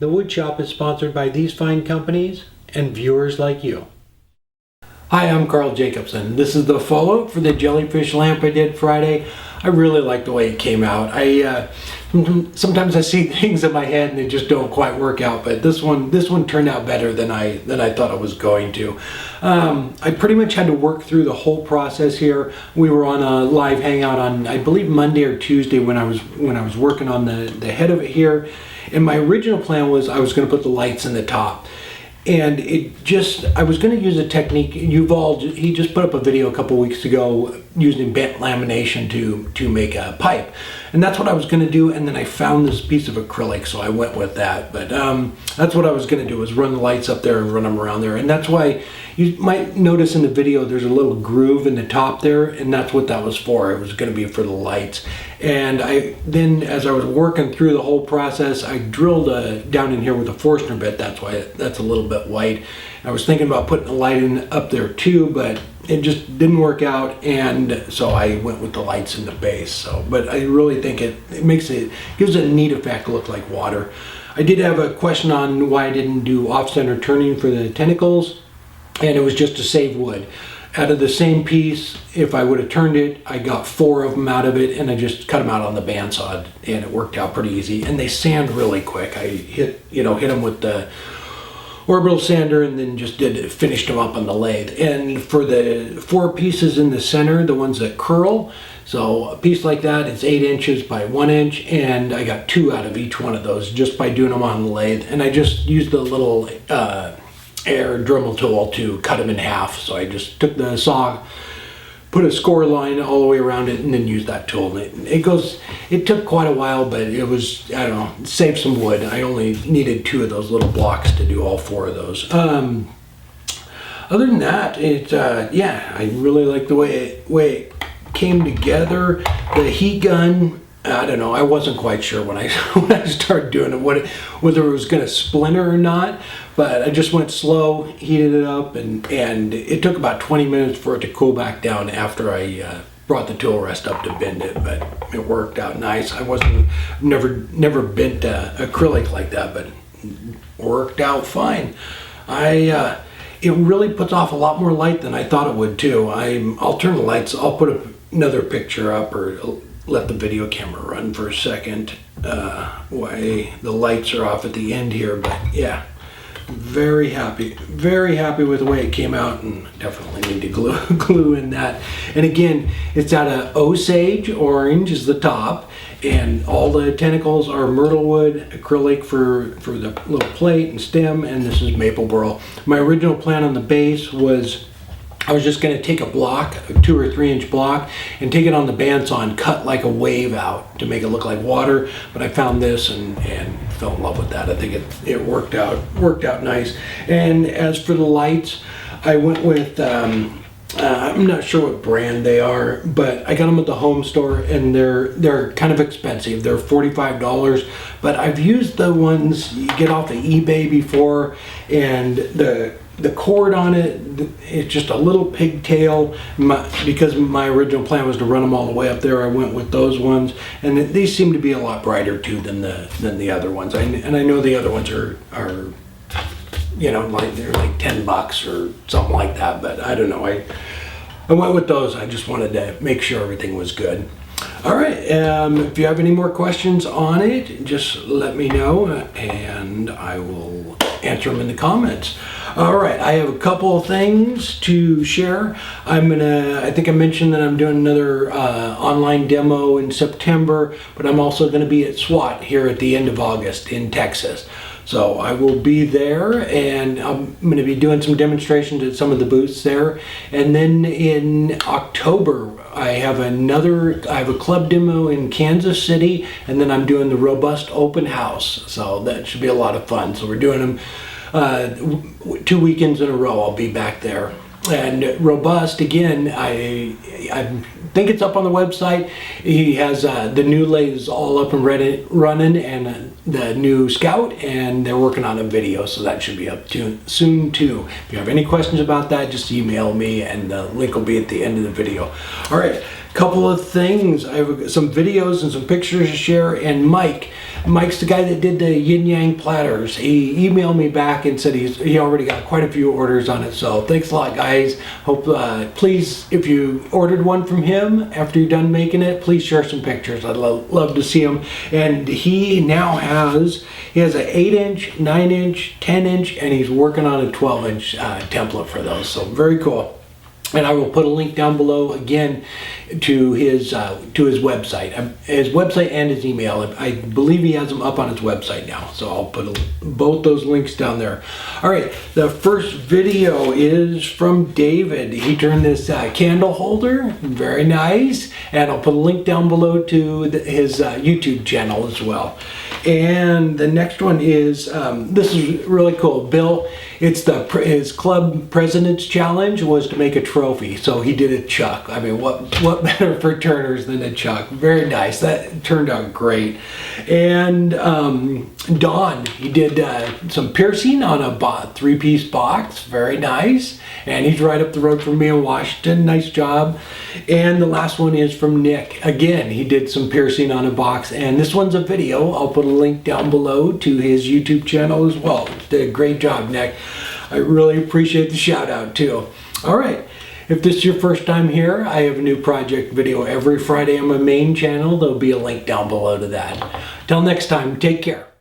The Wood Shop is sponsored by these fine companies and viewers like you. Hi, I'm Carl Jacobson. This is the follow-up for the Jellyfish lamp I did Friday. I really like the way it came out. Sometimes I see things in my head and they just don't quite work out, but this one turned out better than I thought it was going to. I pretty much had to work through the whole process here. We were on a live hangout on, I believe, Monday or Tuesday when I was working on the head of it here. And my original plan was I was going to put the lights in the top. And I was going to use a technique. He just put up a video a couple weeks ago using bent lamination to make a pipe. And that's what I was going to do. And then I found this piece of acrylic, so I went with that. But that's what I was going to do, was run the lights up there and run them around there. And that's why you might notice in the video there's a little groove in the top there. And that's what that was for. It was going to be for the lights. And then as I was working through the whole process, I drilled down in here with a Forstner bit. That's why that's a little bit white. I was thinking about putting a light in up there too, but it just didn't work out, and so I went with the lights in the base. But I really think it gives a neat effect, look like water. I did have a question on why I didn't do off-center turning for the tentacles, and it was just to save wood. Out of the same piece, if I would have turned it, I got 4 of them out of it, and I just cut them out on the bandsaw, and it worked out pretty easy. And they sand really quick. I hit them with the orbital sander and then just finished them up on the lathe. And for the 4 pieces in the center, the ones that curl, so a piece like that is 8 inches by 1 inch, and I got 2 out of each one of those just by doing them on the lathe. And I just used the little air Dremel tool to cut them in half. So I just took the saw, put a score line all the way around it, and then used that tool. It took quite a while, but it was, I don't know, saved some wood. I only needed 2 of those little blocks to do all 4 of those. Other than that, I really like the way it came together. The heat gun, I don't know, I wasn't quite sure when I started doing it whether it was going to splinter or not, but I just went slow, heated it up, and it took about 20 minutes for it to cool back down after I brought the tool rest up to bend it, but it worked out nice. Never bent acrylic like that, but worked out fine. It really puts off a lot more light than I thought it would too. I'll turn the lights, I'll put another picture up, or let the video camera run for a second while the lights are off at the end here. But yeah, very happy with the way it came out, and definitely need to glue in that. And again, it's out of Osage orange is the top, and all the tentacles are myrtle wood acrylic for the little plate and stem, and this is maple burl. My original plan on the base was I was just going to take a block, a 2 or 3 inch block, and take it on the bandsaw and cut like a wave out to make it look like water. But I found this and fell in love with that. I think it worked out nice. And as for the lights, I went with I'm not sure what brand they are, but I got them at the home store, and they're kind of expensive. They're $45, but I've used the ones you get off of eBay before, and the cord on it, it's just a little pigtail. Because my original plan was to run them all the way up there, I went with those ones, and these seem to be a lot brighter too than the other ones. And I know the other ones are like they're like $10 or something like that, but I don't know. I went with those. I just wanted to make sure everything was good. All right, if you have any more questions on it, just let me know, and I will answer them in the comments. All right, I have a couple of things to share. I think I mentioned that I'm doing another online demo in September, but I'm also going to be at SWAT here at the end of August in Texas. So I will be there, and I'm going to be doing some demonstrations at some of the booths there. And then in October, I have a club demo in Kansas City, and then I'm doing the Robust Open House. So that should be a lot of fun. So we're doing them 2 weekends in a row. I'll be back there. And Robust, again, I think it's up on the website. He has the new lathes all up and running, and the new Scout, and they're working on a video, so that should be up soon too. If you have any questions about that, just email me, and the link will be at the end of the video. All right, couple of things. I have some videos and some pictures to share, and Mike, Mike's the guy that did the Yin Yang platters. He emailed me back and said he already got quite a few orders on it. So thanks a lot, guys. Hope please, if you ordered one from him after you're done making it, please share some pictures. I'd love to see them. And he now has an 8-inch, 9-inch, 10-inch, and he's working on a 12-inch template for those. So very cool. And I will put a link down below again to his website, and his email. I believe he has them up on his website now, so I'll put both those links down there. All right, the first video is from David. He turned this candle holder, very nice, and I'll put a link down below to his YouTube channel as well. And the next one is, this is really cool. Bill, it's his club president's challenge was to make a trophy. So he did a chuck. I mean, what better for turners than a chuck? Very nice. That turned out great. And Don, he did some piercing on a 3-piece box. Very nice. And he's right up the road from me in Washington. Nice job. And the last one is from Nick. Again, he did some piercing on a box. And this one's a video. I'll put a link down below to his YouTube channel as well. Did a great job, Nick. I really appreciate the shout out too. All right. If this is your first time here, I have a new project video every Friday on my main channel. There'll be a link down below to that. Till next time, take care.